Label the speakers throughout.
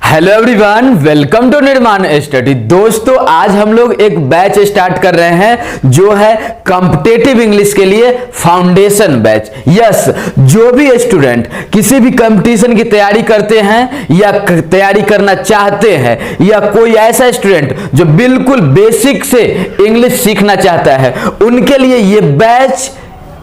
Speaker 1: Hello everyone, welcome to निर्माण study. दोस्तों, आज हम लोग एक बैच स्टार्ट कर रहे हैं जो है कॉम्पिटिटिव इंग्लिश के लिए फाउंडेशन बैच। यस, जो भी स्टूडेंट किसी भी कंपटीशन की तैयारी करते हैं या तैयारी करना चाहते हैं या कोई ऐसा स्टूडेंट जो बिल्कुल बेसिक से इंग्लिश सीखना चाहता है, उनके लिए ये बैच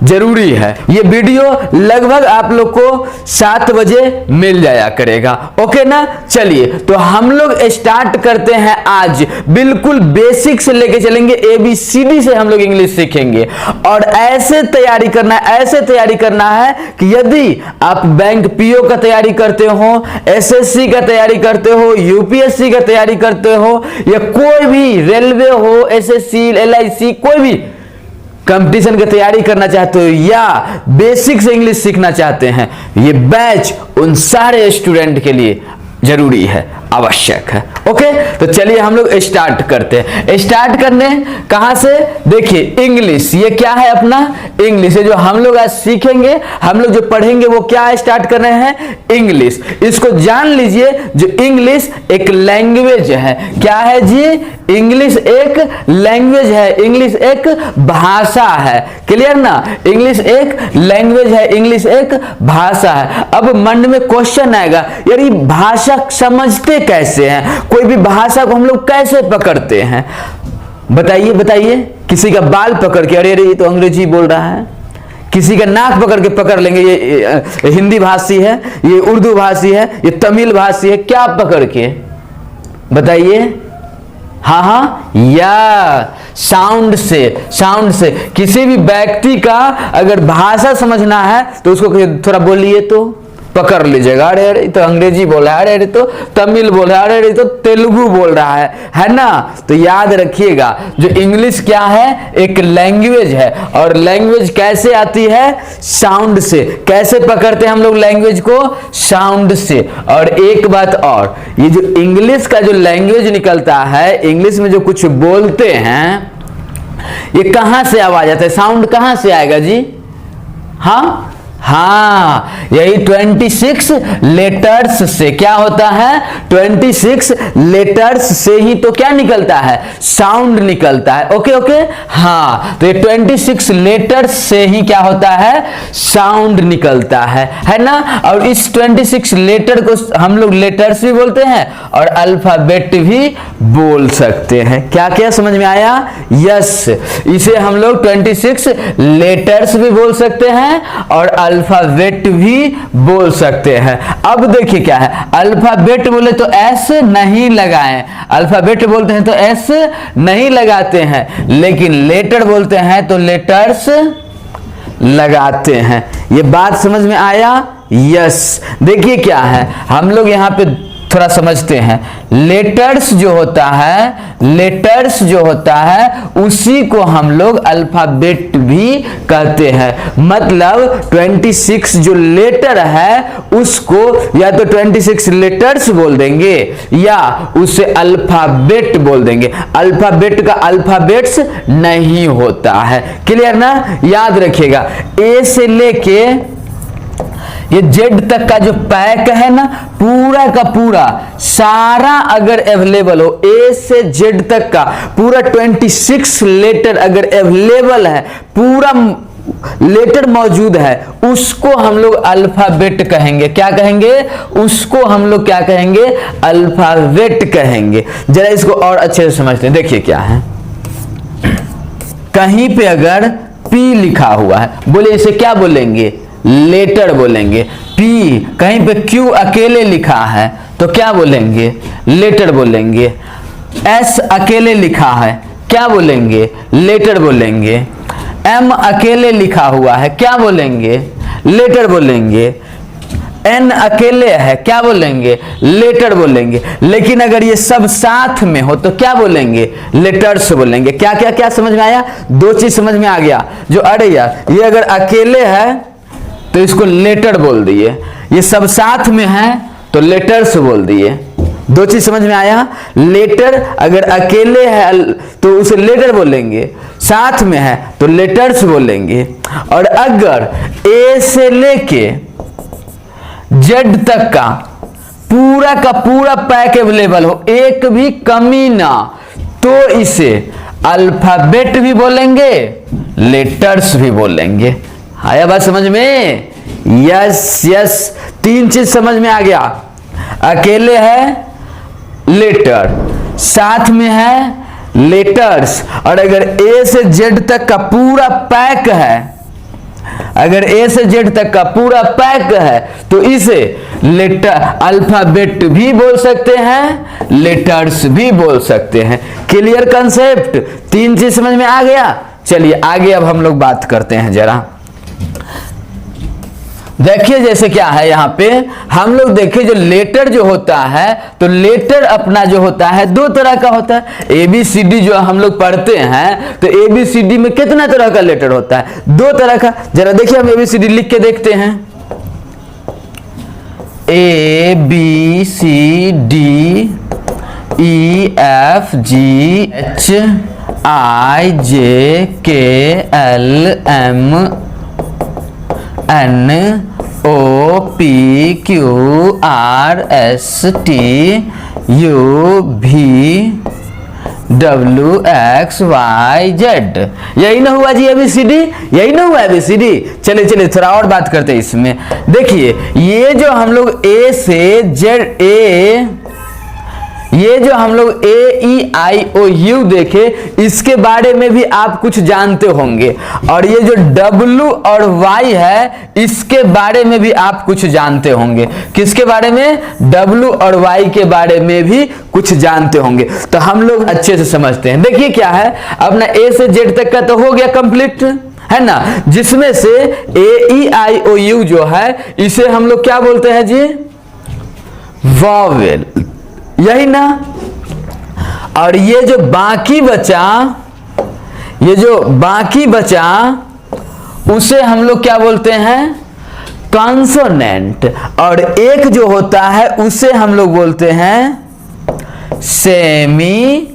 Speaker 1: जरूरी है। ये वीडियो लगभग आप लोग को 7 बजे मिल जाया करेगा। ओके ना? चलिए तो हम लोग स्टार्ट करते हैं। आज बिल्कुल बेसिक से लेके चलेंगे, ABCD से हम लोग इंग्लिश सीखेंगे। और ऐसे तैयारी करना है कि यदि आप बैंक PO का तैयारी करते हो, SSC का तैयारी करते हो, UPSC का तैयारी करते हो, या कोई भी रेलवे हो, SSC, LIC, कोई भी कंपटीशन की तैयारी करना चाहते हो या बेसिक से इंग्लिश सीखना चाहते हैं, ये बैच उन सारे स्टूडेंट के लिए जरूरी है, आवश्यक है। ओके, तो चलिए हम लोग स्टार्ट करते हैं। स्टार्ट करने कहां से? देखिए, इंग्लिश, ये क्या है अपना इंग्लिश है जो हम लोग आज सीखेंगे। हम लोग जो पढ़ेंगे वो क्या स्टार्ट कर रहे हैं? इंग्लिश। इसको जान लीजिए, जो इंग्लिश एक लैंग्वेज है। क्या है जी? इंग्लिश एक लैंग्वेज है, इंग्लिश एक भाषा है। क्लियर ना? इंग्लिश एक लैंग्वेज है, इंग्लिश एक भाषा है। अब मन में क्वेश्चन आएगा, यार ये भाषा समझते कैसे हैं? कोई भी भाषा को हम लोग कैसे पकड़ते हैं? बताइए। किसी का बाल पकड़ के, अरे ये तो अंग्रेजी बोल रहा है। किसी का नाक पकड़ के पकड़ लेंगे, ये हिंदी भाषी है, ये उर्दू भाषी है, ये तमिल भाषी है। क्या पकड़ के? बताइए। हाँ, या साउंड से किसी भी व्यक्ति का अगर भाषा समझना है तो उसको थोड़ा बोलिए तो पकड़ लीजिएगा। अरे तो अंग्रेजी बोल रहा है, अरे तो तमिल बोल रहा है, अरे तो तेलुगु बोल रहा है ना? तो याद रखिएगा, जो इंग्लिश क्या है? एक लैंग्वेज है। और लैंग्वेज कैसे आती है? साउंड से। कैसे पकड़ते हैं हम लोग लैंग्वेज को? साउंड से। और एक बात और, ये जो इंग्लिश का जो लैंग्वेज निकलता है, इंग्लिश में जो कुछ बोलते हैं, ये कहां से आवाज आता है? साउंड कहां से आएगा जी? हाँ, यही 26 लेटर्स से। क्या होता है? 26 लेटर्स से ही तो क्या निकलता है? साउंड निकलता है। ओके। हाँ, तो ये 26 लेटर्स से ही क्या होता है? साउंड निकलता है ना? और इस 26 लेटर को हम लोग लेटर्स भी बोलते हैं और अल्फाबेट भी बोल सकते हैं। क्या समझ में आया? यस, इसे हम लोग 26 लेटर्स भी बोल सकते हैं और अल्फाबेट भी बोल सकते हैं। अब देखिए क्या है, अल्फाबेट बोले तो एस नहीं लगाएं, अल्फाबेट बोलते हैं तो एस नहीं लगाते हैं, लेकिन लेटर बोलते हैं तो लेटर्स लगाते हैं। ये बात समझ में आया? यस। देखिए क्या है, हम लोग यहां पे थोड़ा समझते हैं। लेटर्स जो होता है उसी को हम लोग अल्फाबेट भी कहते हैं। मतलब 26 जो लेटर है उसको या तो 26 लेटर्स बोल देंगे या उसे अल्फाबेट बोल देंगे। अल्फाबेट का अल्फाबेट्स नहीं होता है। क्लियर ना? याद रखिएगा, ए से लेके ये जेड तक का जो पैक है ना, पूरा का पूरा सारा अगर अवेलेबल हो, ए से जेड तक का पूरा 26 लेटर अगर अवेलेबल है, पूरा लेटर मौजूद है, उसको हम लोग अल्फाबेट कहेंगे। क्या कहेंगे? उसको हम लोग क्या कहेंगे? अल्फाबेट कहेंगे। जरा इसको और अच्छे से समझते हैं। देखिए क्या है, कहीं पे अगर P लिखा हुआ है, बोले इसे क्या बोलेंगे? लेटर बोलेंगे। P कहीं पे Q अकेले लिखा है तो क्या बोलेंगे? लेटर बोलेंगे। S अकेले लिखा है, क्या बोलेंगे? लेटर बोलेंगे। M अकेले लिखा हुआ है, क्या बोलेंगे? लेटर बोलेंगे। N अकेले है, क्या बोलेंगे? लेटर बोलेंगे। लेकिन अगर ये सब साथ में हो तो क्या बोलेंगे? लेटर्स बोलेंगे। क्या समझ में आया? 2 चीज समझ में आ गया। जो अरे यार, ये अगर अकेले है तो इसको लेटर बोल दिए, ये सब साथ में है तो लेटर्स बोल दिए। 2 चीज समझ में आया? लेटर अगर अकेले है तो उसे लेटर बोलेंगे, साथ में है तो लेटर्स बोलेंगे। और अगर ए से लेके जेड तक का पूरा का पूरा पैक अवेलेबल हो, एक भी कमी ना, तो इसे अल्फाबेट भी बोलेंगे, लेटर्स भी बोलेंगे। आया बात समझ में? यस यस, तीन चीज समझ में आ गया। अकेले है लेटर, साथ में है लेटर्स, और अगर ए से जेड तक का पूरा पैक है, अगर ए से जेड तक का पूरा पैक है तो इसे लेटर अल्फाबेट भी बोल सकते हैं, लेटर्स भी बोल सकते हैं। Clear concept? तीन चीज समझ में आ गया। चलिए आगे अब हम लोग बात करते हैं जरा। देखिए जैसे क्या है यहाँ पे हम लोग देखिए, जो लेटर जो होता है, तो लेटर अपना जो होता है दो तरह का होता है। ABCD जो हम लोग पढ़ते हैं, तो ABCD में कितना तरह का लेटर होता है? दो तरह का। जरा देखिए हम ABCD लिख के देखते हैं। ABCD EFGHIJKLMNOPQRSTUVW XYZ। यही ना हुआ जी ABCD? यही ना हुआ ABCD? चलिए चलिए थोड़ा और बात करते हैं इसमें। देखिए ये जो हम लोग ए से जेड, ये जो हम लोग AEIOU देखे, इसके बारे में भी आप कुछ जानते होंगे, और ये जो W और Y है, इसके बारे में भी आप कुछ जानते होंगे। किसके बारे में? W और Y के बारे में भी कुछ जानते होंगे। तो हम लोग अच्छे से समझते हैं। देखिए क्या है, अपना A से Z तक का तो हो गया कंप्लीट, है ना, जिसमें से AEIOU जो है, इसे हम लोग क्या बोलते हैं जी? वॉवेल, यही ना। और ये जो बाकी बचा, उसे हम लोग क्या बोलते हैं? कॉन्सोनेंट। और एक जो होता है उसे हम लोग बोलते हैं सेमी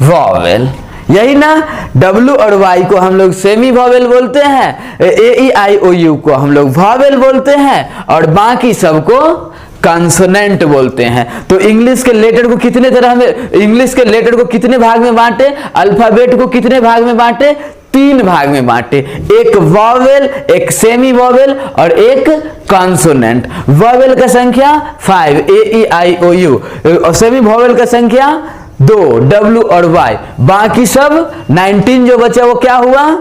Speaker 1: वॉवेल, यही ना। W और Y को हम लोग सेमी वॉवेल बोलते हैं, AEIOU को हम लोग वॉवेल बोलते हैं, और बाकी सबको कॉन्सोनेंट बोलते हैं। तो इंग्लिश के लेटर को कितने तरह में, इंग्लिश के लेटर को कितने भाग में बांटे? अल्फाबेट को कितने भाग में बांटे? तीन भाग में बांटे, एक वॉवेल, एक सेमी वॉवेल और एक कॉन्सोनेंट। वॉवेल का संख्या 5 AEIOU, और सेमी वॉवेल का संख्या 2 W और Y। बाकी सब 19 जो बचा वो क्या हुआ?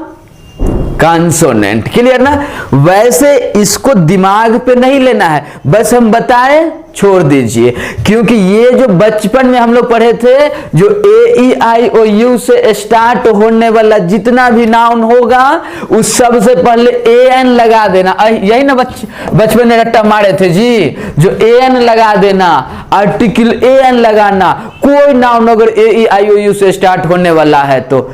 Speaker 1: कॉन्सोनेंट। क्लियर ना? वैसे इसको दिमाग पे नहीं लेना है, बस हम बताए छोड़ दीजिए, क्योंकि ये जो बचपन में हम लोग पढ़े थे, जो AEIOU से स्टार्ट होने वाला जितना भी नाउन होगा, उस सबसे पहले AN लगा देना। यही ना बचपन में रट्टा मारे थे जी, जो AN लगा देना, आर्टिकल AN लगाना। कोई नाउन अगर AEIOU से स्टार्ट होने वाला है तो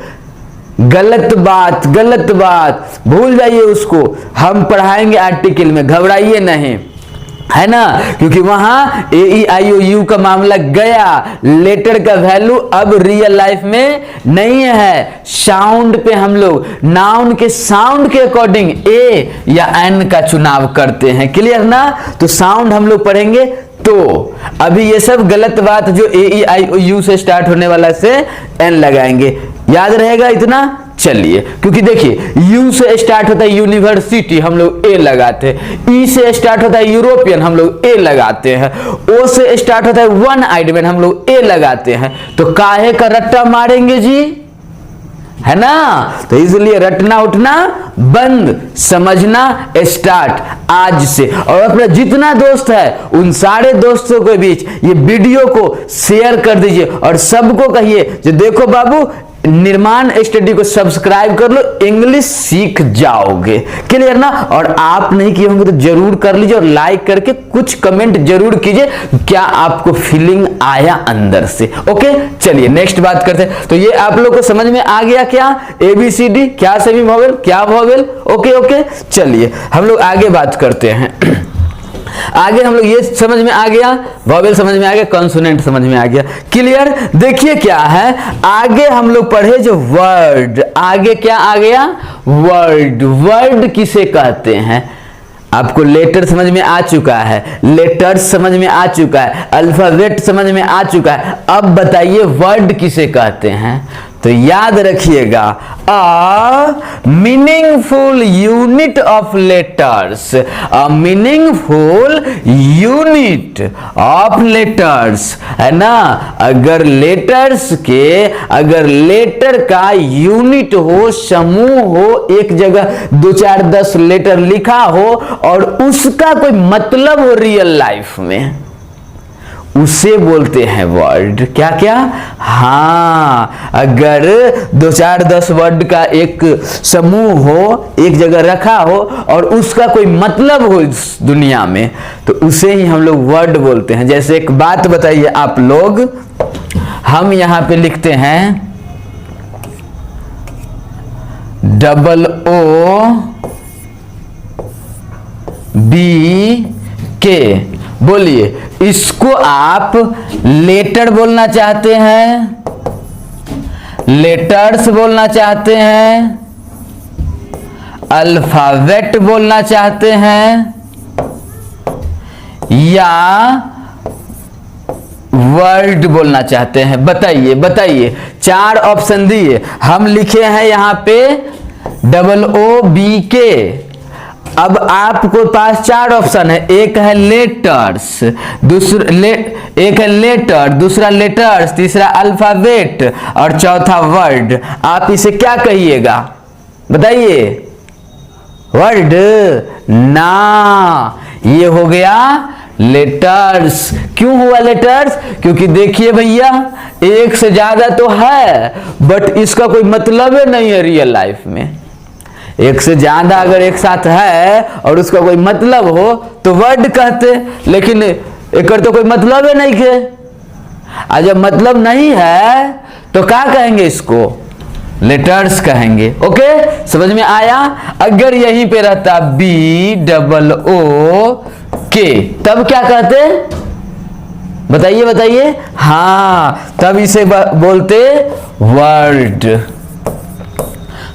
Speaker 1: गलत बात, गलत बात, भूल जाइए उसको। हम पढ़ाएंगे आर्टिकल में, घबराइए नहीं, है ना, क्योंकि वहां AEIOU का मामला गया। लेटर का वैल्यू अब रियल लाइफ में नहीं है। साउंड पे हम लोग नाउन के साउंड के अकॉर्डिंग A या N का चुनाव करते हैं। क्लियर ना? तो साउंड हम लोग पढ़ेंगे। तो अभी ये सब गलत बात, जो AEIOU से स्टार्ट होने वाला से N लगाएंगे, याद रहेगा इतना? चलिए, क्योंकि देखिए U से स्टार्ट होता है यूनिवर्सिटी, हम लोग A लगाते हैं। E से स्टार्ट होता है यूरोपियन, हम लोग A लगाते हैं। O से स्टार्ट होता है वन आइड मैन, हम लोग A लगाते हैं। तो काहे का रट्टा मारेंगे जी, है ना? तो इसलिए रटना उठना बंद, समझना स्टार्ट आज से। और अपना जितना दोस्त है उन सारे दोस्तों के बीच ये वीडियो को शेयर कर दीजिए, और सबको कहिए जो देखो बाबू, निर्माण स्टडी को सब्सक्राइब कर लो, इंग्लिश सीख जाओगे। क्लियर ना? और आप नहीं किए होंगे तो जरूर कर लीजिए, और लाइक करके कुछ कमेंट जरूर कीजिए, क्या आपको फीलिंग आया अंदर से। ओके, चलिए नेक्स्ट बात करते हैं। तो ये आप लोग को समझ में आ गया क्या? ABCD क्या, सेमी वॉवेल क्या, वॉवेल। ओके ओके, चलिए हम लोग आगे बात करते हैं। आगे हम लोग ये समझ में आ गया, वॉवेल समझ में आ गया, कॉन्सोनेंट समझ में आ गया। क्लियर? देखिए क्या है, आगे हम लोग पढ़े जो वर्ड। आगे क्या आ गया? वर्ड। वर्ड किसे कहते हैं? आपको लेटर समझ में आ चुका है, लेटर्स समझ में आ चुका है, अल्फाबेट समझ में आ चुका है। अब बताइए वर्ड किसे कहते हैं? तो याद रखिएगा, a meaningful unit of letters, a meaningful unit of letters, है ना। अगर लेटर का यूनिट हो, समूह हो, एक जगह 2 4 10 लेटर लिखा हो और उसका कोई मतलब हो रियल लाइफ में, उसे बोलते हैं वर्ड। क्या क्या? हाँ, अगर 2 4 10 वर्ड का एक समूह हो, एक जगह रखा हो और उसका कोई मतलब हो इस दुनिया में, तो उसे ही हम लोग वर्ड बोलते हैं। जैसे एक बात बताइए आप लोग, हम यहां पे लिखते हैं OOBK, बोलिए, इसको आप लेटर बोलना चाहते हैं, लेटर्स बोलना चाहते हैं, अल्फाबेट बोलना चाहते हैं, या वर्ड बोलना चाहते हैं? बताइए बताइए, 4 ऑप्शन दिए, हम लिखे हैं यहां पे OOBK। अब आपको पास 4 ऑप्शन है, एक है लेटर्स, एक है लेटर, दूसरा लेटर्स, तीसरा अल्फाबेट और चौथा वर्ड। आप इसे क्या कहिएगा? बताइए। वर्ड ना, ये हो गया लेटर्स। क्यों हुआ लेटर्स? क्योंकि देखिए भैया, एक से ज्यादा तो है बट इसका कोई मतलब ही नहीं है रियल लाइफ में। एक से ज्यादा अगर एक साथ है और उसका कोई मतलब हो तो वर्ड कहते, लेकिन एक तो कोई मतलब ही नहीं है। और जब मतलब नहीं है तो क्या कहेंगे? इसको लेटर्स कहेंगे। ओके, समझ में आया? अगर यहीं पे रहता BOOK, तब क्या कहते? बताइए बताइए। हाँ, तब इसे बोलते वर्ड।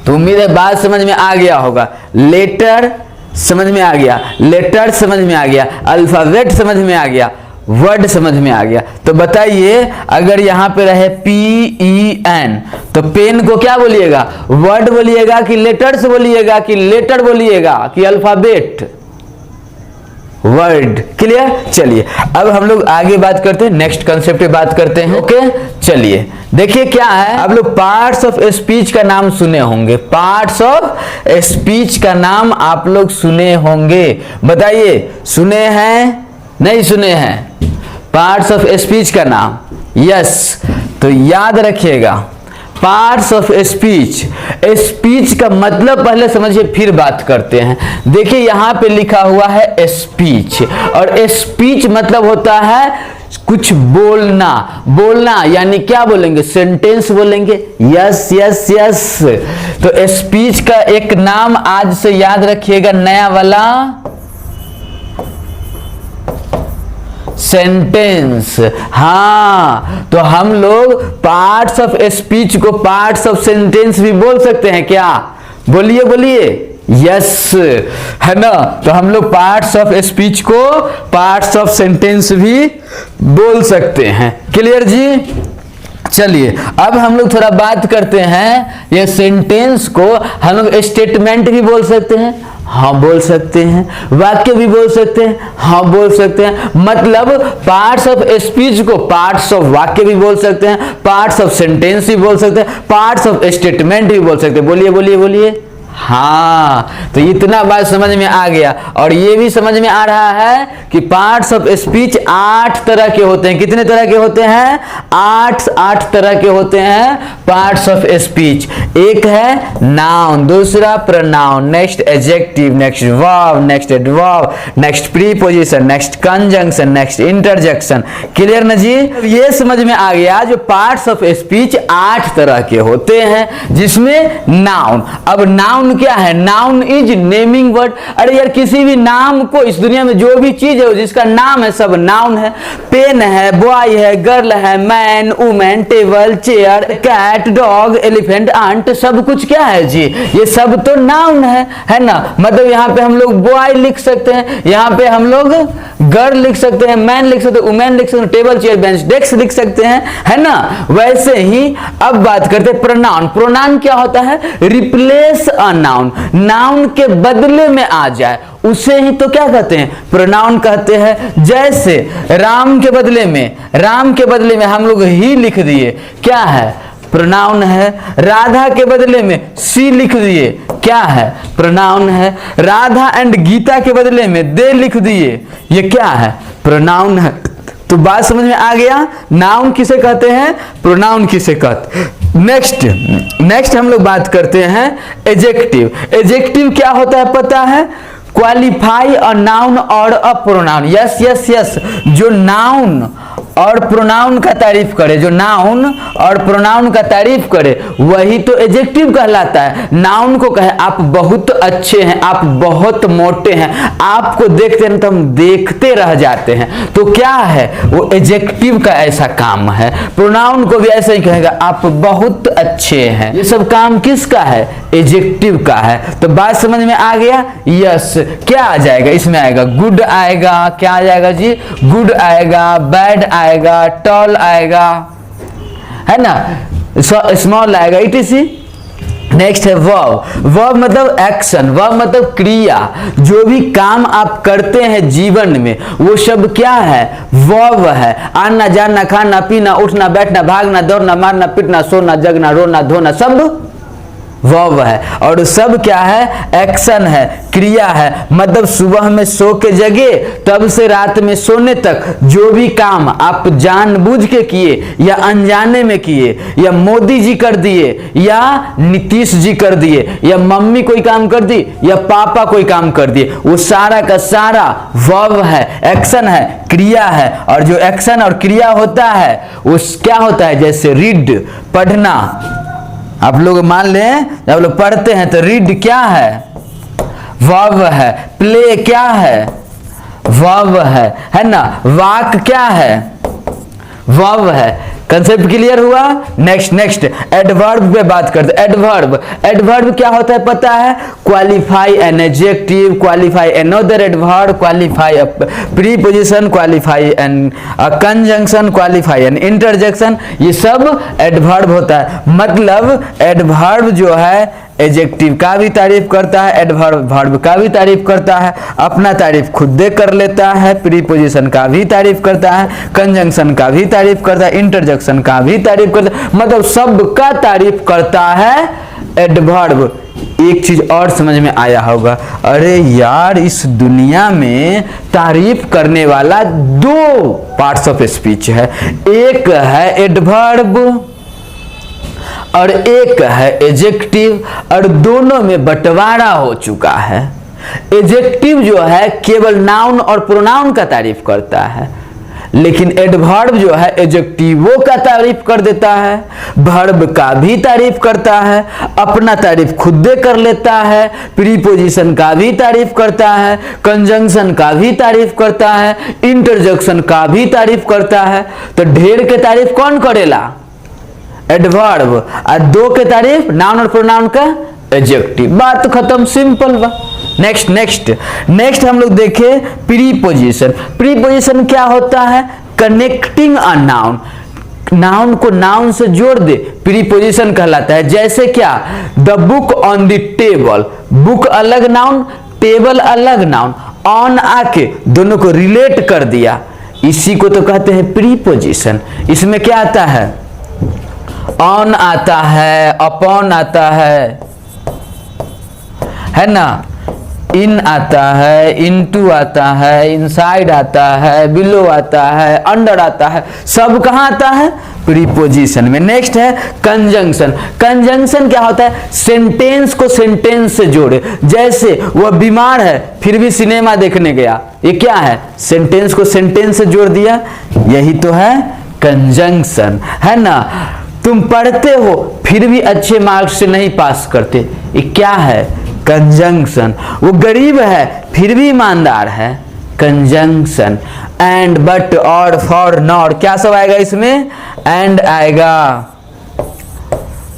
Speaker 1: तो उम्मीद है बात समझ में आ गया होगा। लेटर समझ में आ गया, लेटर समझ में आ गया, अल्फाबेट समझ में आ गया, वर्ड समझ में आ गया। तो बताइए, अगर यहां पे रहे PEN, तो पेन को क्या बोलिएगा? वर्ड बोलिएगा कि लेटर्स बोलिएगा कि लेटर बोलिएगा कि अल्फाबेट? वर्ड। क्लियर? चलिए अब हम लोग आगे बात करते हैं, नेक्स्ट कंसेप्ट पे बात करते हैं। ओके, चलिए देखिए क्या है। आप लोग पार्ट्स ऑफ स्पीच का नाम सुने होंगे, पार्ट्स ऑफ स्पीच का नाम आप लोग सुने होंगे। बताइए, सुने हैं नहीं सुने हैं पार्ट्स ऑफ स्पीच का नाम? यस, तो याद रखिएगा, पार्ट्स ऑफ स्पीच, स्पीच का मतलब पहले समझिए फिर बात करते हैं। देखिए यहां पे लिखा हुआ है स्पीच, और स्पीच मतलब होता है कुछ बोलना। बोलना यानी क्या बोलेंगे? सेंटेंस बोलेंगे। Yes yes yes. तो स्पीच का एक नाम आज से याद रखिएगा, नया वाला, सेंटेंस। हाँ, तो हम लोग पार्ट्स ऑफ स्पीच को पार्ट्स ऑफ सेंटेंस भी बोल सकते हैं क्या? बोलिए बोलिए। यस, है ना। तो हम लोग पार्ट्स ऑफ स्पीच को पार्ट्स ऑफ सेंटेंस भी बोल सकते हैं। क्लियर जी? चलिए अब हम लोग थोड़ा बात करते हैं, ये सेंटेंस को हम लोग स्टेटमेंट भी बोल सकते हैं। हाँ बोल सकते हैं। वाक्य भी बोल सकते हैं। हाँ बोल सकते हैं। मतलब पार्ट्स ऑफ स्पीच को पार्ट्स ऑफ वाक्य भी बोल सकते हैं, पार्ट्स ऑफ सेंटेंस भी बोल सकते हैं, पार्ट्स ऑफ स्टेटमेंट भी बोल सकते हैं। बोलिए बोलिए बोलिए। हाँ, तो इतना बात समझ में आ गया। और ये भी समझ में आ रहा है कि पार्ट्स ऑफ स्पीच 8 तरह के होते हैं। कितने तरह के होते हैं? 8 तरह के होते हैं पार्ट्स ऑफ स्पीच। एक है नाउन, दूसरा pronoun, next adjective, next verb, next adverb, next preposition, next conjunction, next interjection. Clear ना जी? ये समझ में आ गया जो पार्ट्स ऑफ स्पीच 8 तरह के होते हैं, जिसमें नाउन। अब नाउन क्या है? Noun is naming word. अरे यार, किसी भी नाम को, इस दुनिया में जो भी चीज है जिसका नाम है सब नाउन है। पेन है, बॉय है, गर्ल है, man, women, table, chair, cat, dog, elephant, ant, plant, सब कुछ क्या है जी, ये सब तो नाउन है ना। मतलब यहाँ पे हम लोग बॉय लिख सकते हैं, यहाँ पे हम लोग गर्ल लिख सकते हैं, मैन लिख सकते हैं, वुमेन लिख सकते हैं, टेबल चेयर बेंच डेस्क लिख सकते हैं, है ना। वैसे ही अब बात करते हैं प्रोनाउन। प्रोनाउन क्या होता है, रिप्लेस अ नाउन, नाउन के बदले में आ जाए, उसे ही तो क्या कहते हैं, प्रोनाउन कहते हैं। जैसे राम के बदले में हम लोग ही लिख दिए, क्या है, प्रोनाउन है। राधा के बदले में सी लिख दिए, क्या है, प्रोनाउन है। राधा एंड गीता के बदले में दे लिख दिए, ये क्या है, प्रोनाउन है। तो बात समझ में आ गया, नाउन किसे कहते हैं, प्रोनाउन किसे कहते। नेक्स्ट हम लोग बात करते हैं एडजेक्टिव। एडजेक्टिव क्या होता है पता है, क्वालिफाई अ नाउन और अ प्रोनाउन। यस, जो नाउन और प्रोनाउन का तारीफ करे, जो नाउन और प्रोनाउन का तारीफ करे वही तो एडजेक्टिव कहलाता है। नाउन को कहे आप बहुत अच्छे हैं, आप बहुत मोटे हैं, आपको देखते हैं तो हम देखते रह जाते हैं, तो क्या है वो एडजेक्टिव का ऐसा काम है। प्रोनाउन को भी ऐसा ही कहेगा आप बहुत अच्छे हैं, ये सब काम किसका है, एडजेक्टिव का है। तो बात समझ में आ गया। यस, क्या आ जाएगा इसमें, आएगा गुड आएगा, क्या आ जाएगा जी, गुड आएगा, बैड आएगा, टॉल आएगा, है ना, स्मॉल आएगा, इटीसी। नेक्स्ट है वर्ब। वर्ब मतलब एक्शन, वर्ब मतलब क्रिया। जो भी काम आप करते हैं जीवन में वो सब क्या है, वर्ब है। आना जाना, खाना पीना, उठना बैठना, भागना दौड़ना, मारना पीटना, सोना जगना, रोना धोना, सब वर्ब है। और सब क्या है, एक्शन है, क्रिया है। मतलब सुबह में सो के जगे तब से रात में सोने तक जो भी काम आप जानबूझ के किए या अनजाने में किए, या मोदी जी कर दिए या नीतीश जी कर दिए या मम्मी कोई काम कर दी या पापा कोई काम कर दिए, वो सारा का सारा वर्ब है, एक्शन है, क्रिया है। और जो एक्शन और क्रिया होता है वो क्या होता है, जैसे रीड पढ़ना, आप लोग मान लें जब लोग पढ़ते हैं तो रीड क्या है, वर्ब है। प्ले क्या है, वर्ब है ना। वाक क्या है, वर्ब है। कंसेप्ट क्लियर हुआ। नेक्स्ट एडवर्ब पे बात करते हैं। एडवर्ब क्या होता है पता है, qualify an adjective, qualify another adverb, qualify a preposition, qualify an conjunction, qualify an interjection, ये सब एडवर्ब होता है। मतलब एडवर्ब जो है एडजेक्टिव का भी तारीफ करता है, एडवर्ब वर्ब का भी तारीफ करता है, अपना तारीफ खुद दे कर लेता है, प्रीपोजिशन का भी तारीफ करता है, कंजंक्शन का भी तारीफ करता है, इंटरजेक्शन का भी तारीफ करता है, मतलब सबका तारीफ करता है एडवर्ब। एक चीज और समझ में आया होगा, अरे यार इस दुनिया में तारीफ करने वाला दो पार्ट्स ऑफ स्पीच है, एक है एडवर्ब और एक है एडजेक्टिव, और दोनों में बंटवारा हो चुका है। एडजेक्टिव जो है केवल नाउन और प्रोनाउन का तारीफ करता है, लेकिन एडवर्ब जो है एडजेक्टिवों का तारीफ कर देता है, वर्ब का भी तारीफ करता है, अपना तारीफ खुद दे कर लेता है, प्रीपोजिशन का भी तारीफ करता है, कंजंक्शन का भी तारीफ करता है, इंटरजेक्शन का भी तारीफ करता है। तो ढेर के तारीफ कौन करेला, एडवर्ब, और दो के तारीफ नाउन और प्रोनाउन का एडजेक्टिव। बात तो खत्म, सिंपल बा। नेक्स्ट हम लोग देखें प्रीपोजिशन। प्रीपोजिशन क्या होता है, कनेक्टिंग अ नाउन, नाउन को नाउन से जोड़ दे, प्रीपोजिशन कहलाता है। जैसे क्या, the book on the table, book अलग नाउन, टेबल अलग नाउन, ऑन आके दोनों को रिलेट कर दिया, इसी को तो कहते हैं प्रीपोजिशन। इसमें क्या आता है, ऑन आता है, अपॉन आता है ना, इन आता है, इनटू आता है, इनसाइड आता है, बिलो आता है, अंडर आता है, सब कहां आता है, प्रीपोजिशन में। नेक्स्ट है कंजंक्शन। कंजंक्शन क्या होता है, सेंटेंस को सेंटेंस से जोड़े। जैसे वह बीमार है फिर भी सिनेमा देखने गया, ये क्या है, सेंटेंस को सेंटेंस से जोड़ दिया, यही तो है कंजंक्शन, है ना। तुम पढ़ते हो फिर भी अच्छे मार्क्स से नहीं पास करते, ये क्या है, कंजंक्शन। वो गरीब है फिर भी ईमानदार है, कंजंक्शन। एंड, बट, और, फॉर, नॉट, क्या सब आएगा इसमें, एंड आएगा,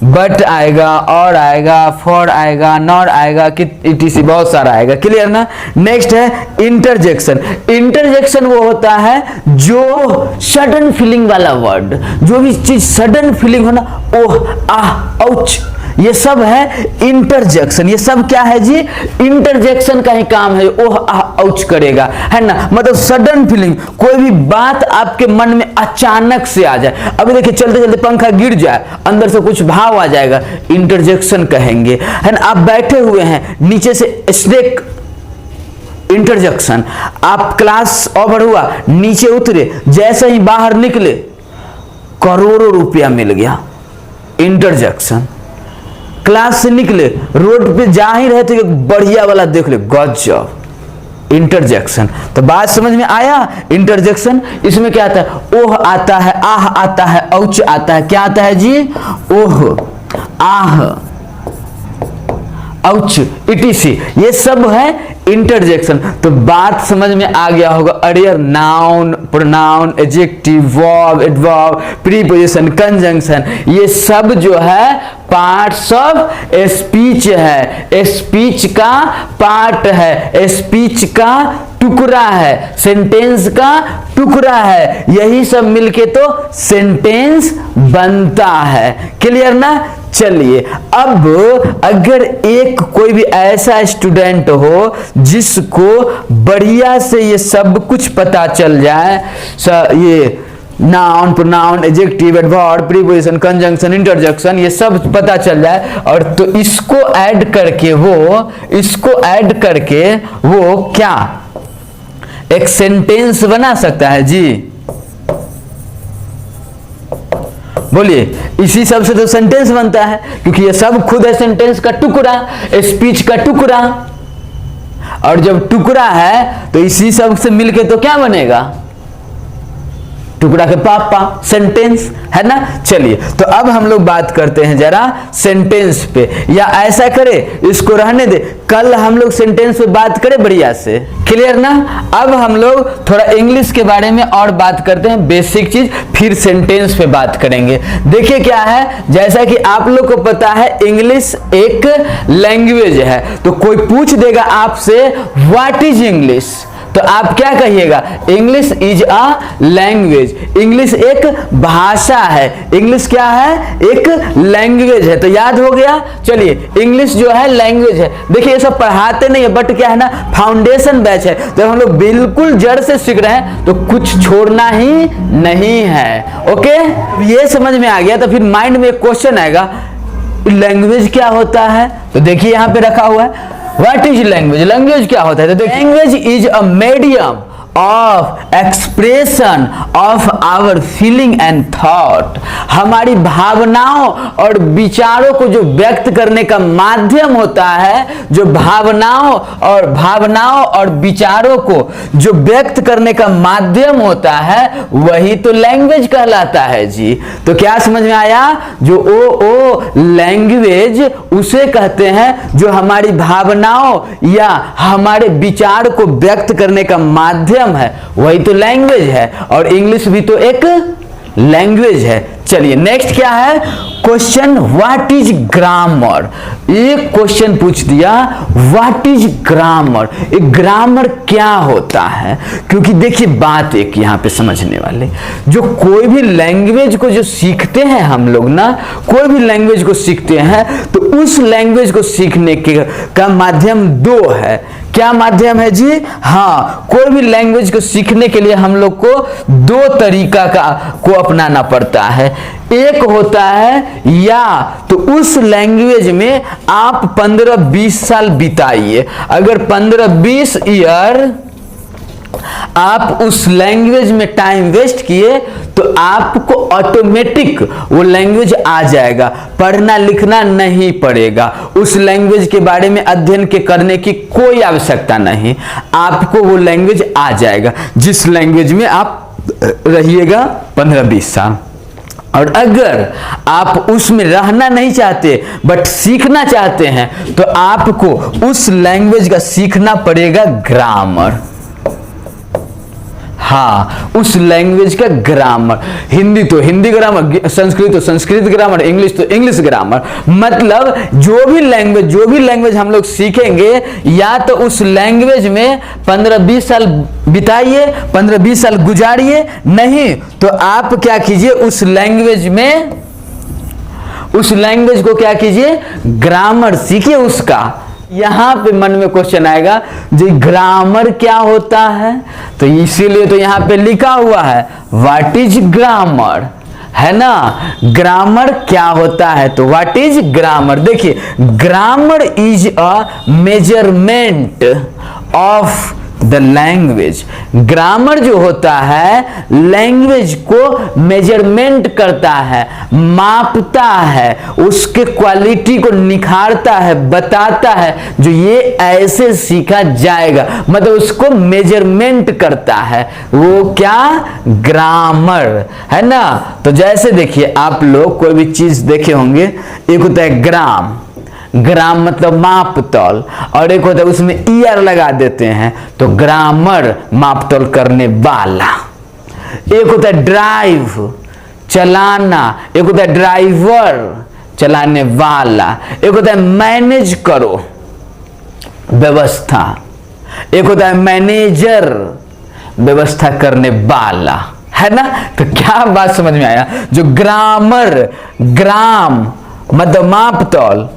Speaker 1: बट आएगा, और आएगा, फॉर आएगा, नॉर आएगा, इटीसी बहुत सारा आएगा। क्लियर ना। नेक्स्ट है इंटरजेक्शन। इंटरजेक्शन वो होता है जो सडन फीलिंग वाला वर्ड, जो भी चीज सडन फीलिंग हो ना, ओह, आह, औच, ये सब है इंटरजेक्शन। ये सब क्या है जी? इंटरजेक्शन का ही काम है, ओह, आह, औच करेगा, है ना। मतलब सडन फीलिंग, कोई भी बात आपके मन में अचानक से आ जाए। अभी देखिए चलते चलते पंखा गिर जाए, अंदर से कुछ भाव आ जाएगा, इंटरजेक्शन कहेंगे, है ना। आप बैठे हुए हैं, नीचे से स्नेक, इंटरजेक्शन। आप क्लास ओवर हुआ, नीचे उतरे, जैसे ही बाहर निकले करोड़ों रुपया मिल गया, इंटरजेक्शन। क्लास से निकले, रोड पे जा ही रहे थे, एक बढ़िया वाला देख ले, गजब, इंटरजेक्शन। तो बात समझ में आया? इंटरजेक्शन इसमें क्या आता है? ओह आता है, आह आता है, औच आता है। क्या आता है जी? ओह, आह, औच, इटीसी, ये सब है इंटरजेक्शन। तो बात समझ में आ गया होगा। Earlier noun, pronoun, adjective, verb, adverb, preposition, conjunction, ये सब जो है पार्ट्स ऑफ स्पीच है, स्पीच का पार्ट है, स्पीच का टुकड़ा है, सेंटेंस का टुकड़ा है। यही सब मिलके तो सेंटेंस बनता है। क्लियर ना। चलिए, अब अगर एक कोई भी ऐसा स्टूडेंट हो जिसको बढ़िया से ये सब कुछ पता चल जाए, ये noun, pronoun, adjective, adverb, preposition, conjunction, interjection, ये सब पता चल जाए, और तो इसको ऐड करके वो क्या एक सेंटेंस बना सकता है जी। बोलिए, इसी सब से तो सेंटेंस बनता है, क्योंकि ये सब खुद है सेंटेंस का टुकड़ा, स्पीच का टुकड़ा। और जब टुकड़ा है तो इसी सब से मिलके तो क्या बनेगा? टुकड़ा के पापा, सेंटेंस, है ना। चलिए, तो अब हम लोग बात करते हैं जरा सेंटेंस पे, या ऐसा करें, इसको रहने दे, कल हम लोग सेंटेंस पे बात करें बढ़िया से। क्लियर ना। अब हम लोग थोड़ा इंग्लिश के बारे में और बात करते हैं, बेसिक चीज, फिर सेंटेंस पे बात करेंगे। देखिए क्या है, जैसा कि आप लोग को पता है इंग्लिश एक लैंग्वेज है। तो कोई पूछ देगा आपसे व्हाट इज इंग्लिश, तो आप क्या कहिएगा? English is a language. English एक भाषा है। इंग्लिश क्या है? एक लैंग्वेज है। तो याद हो गया। चलिए, इंग्लिश जो है लैंग्वेज है। देखिए, ये सब पढ़ाते नहीं है, बट क्या है ना, फाउंडेशन बैच है। जब हम लोग बिल्कुल जड़ से सीख रहे हैं तो कुछ छोड़ना ही नहीं है। ओके, ये समझ में आ गया। तो फिर माइंड में एक क्वेश्चन आएगा, लैंग्वेज क्या होता है? तो देखिए यहाँ पे रखा हुआ है, व्हाट इज लैंग्वेज। लैंग्वेज क्या होता है? तो language is a medium of expression of our feeling and thought. हमारी भावनाओं और विचारों को जो व्यक्त करने का माध्यम होता है, जो भावनाओं और विचारों को जो व्यक्त करने का माध्यम होता है, वही तो लैंग्वेज कहलाता है जी। तो क्या समझ में आया? जो ओ लैंग्वेज उसे कहते हैं जो हमारी भावनाओं या हमारे विचार को व्यक्त करने का माध्यम है, वही तो लैंग्वेज है। और इंग्लिश भी तो एक लैंग्वेज है। चलिए, नेक्स्ट क्या है क्वेश्चन, व्हाट इज ग्रामर। एक क्वेश्चन पूछ दिया, व्हाट इज ग्रामर। एक ग्रामर क्या होता है? क्योंकि देखिए बात एक यहाँ पे समझने वाले, जो कोई भी लैंग्वेज को जो सीखते हैं हम लोग ना, कोई भी लैंग्वेज को सीखते हैं तो उस लैंग्वेज को सीखने का माध्यम दो है। क्या माध्यम है जी? हाँ, कोई भी लैंग्वेज को सीखने के लिए हम लोग को दो तरीका को अपनाना पड़ता है। एक होता है, या तो उस लैंग्वेज में आप 15-20 साल बिताइए। अगर 15-20 ईयर आप उस लैंग्वेज में टाइम वेस्ट किए तो आपको ऑटोमेटिक वो लैंग्वेज आ जाएगा, पढ़ना लिखना नहीं पड़ेगा, उस लैंग्वेज के बारे में अध्ययन के करने की कोई आवश्यकता नहीं, आपको वो लैंग्वेज आ जाएगा जिस लैंग्वेज में आप रहिएगा 15-20 साल। और अगर आप उसमें रहना नहीं चाहते बट सीखना चाहते हैं तो आपको उस लैंग्वेज का सीखना पड़ेगा ग्रामर। हाँ, उस लैंग्वेज का ग्रामर। हिंदी तो हिंदी ग्रामर, संस्कृत तो संस्कृत ग्रामर, इंग्लिश तो इंग्लिश ग्रामर। मतलब जो भी लैंग्वेज हम लोग सीखेंगे, या तो उस लैंग्वेज में 15-20 साल बिताइए, 15-20 साल गुजारिए, नहीं तो आप क्या कीजिए, उस लैंग्वेज को क्या कीजिए, ग्रामर सीखिए उसका। यहां पे मन में क्वेश्चन आएगा जी ग्रामर क्या होता है, तो इसीलिए तो यहां पे लिखा हुआ है व्हाट इज ग्रामर, है ना। ग्रामर क्या होता है, तो व्हाट इज ग्रामर। देखिए, grammar is a measurement of the language. Grammar जो होता है लैंग्वेज को मेजरमेंट करता है, मापता है, उसके क्वालिटी को निखारता है, बताता है जो ये ऐसे सीखा जाएगा, मतलब उसको मेजरमेंट करता है, वो क्या, ग्रामर, है ना। तो जैसे देखिए, आप लोग कोई भी चीज देखे होंगे, एक होता है ग्राम, ग्राम मतलब मापतौल, और एक होता है उसमें ईयर लगा देते हैं, तो ग्रामर मापतौल करने वाला। एक होता है ड्राइव, चलाना, एक होता है ड्राइवर, चलाने वाला, एक होता है मैनेज करो, व्यवस्था, एक होता है मैनेजर, व्यवस्था करने वाला, है ना। तो क्या बात समझ में आया, जो ग्रामर, ग्राम मतलब मापतौल,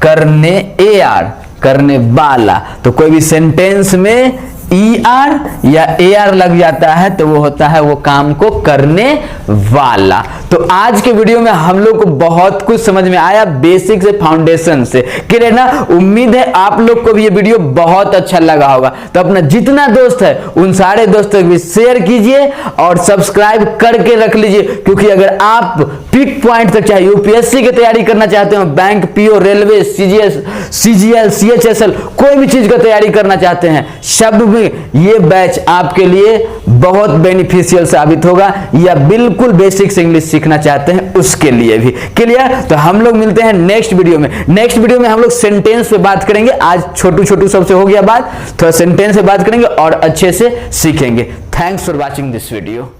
Speaker 1: करने AR, करने वाला, तो कोई भी सेंटेंस में ER या AR लग जाता है तो वो होता है वो काम को करने वाला। तो आज के वीडियो में हम लोग को बहुत कुछ समझ में आया, बेसिक से फाउंडेशन से, क्लियर ना। उम्मीद है आप लोग को भी ये वीडियो बहुत अच्छा लगा होगा। तो अपना जितना दोस्त है उन सारे दोस्तों को भी शेयर कीजिए और सब्सक्राइब करके रख लीजिए, क्योंकि अगर आप पिक पॉइंट तक चाहे यूपीएससी की तैयारी करना चाहते हो, bank, PO, railway, CGL, CHSL, कोई भी चीज का तैयारी करना चाहते हैं, सब में ये बैच आपके लिए बहुत बेनिफिशियल साबित होगा, या बिल्कुल बेसिक्स इंग्लिश सीखना चाहते हैं उसके लिए भी, क्लियर। तो हम लोग मिलते हैं नेक्स्ट वीडियो में। नेक्स्ट वीडियो में हम लोग सेंटेंस पे बात करेंगे। आज छोटू सबसे हो गया बात, थोड़ा सेंटेंस पे बात करेंगे और अच्छे से सीखेंगे। Thanks for watching this video.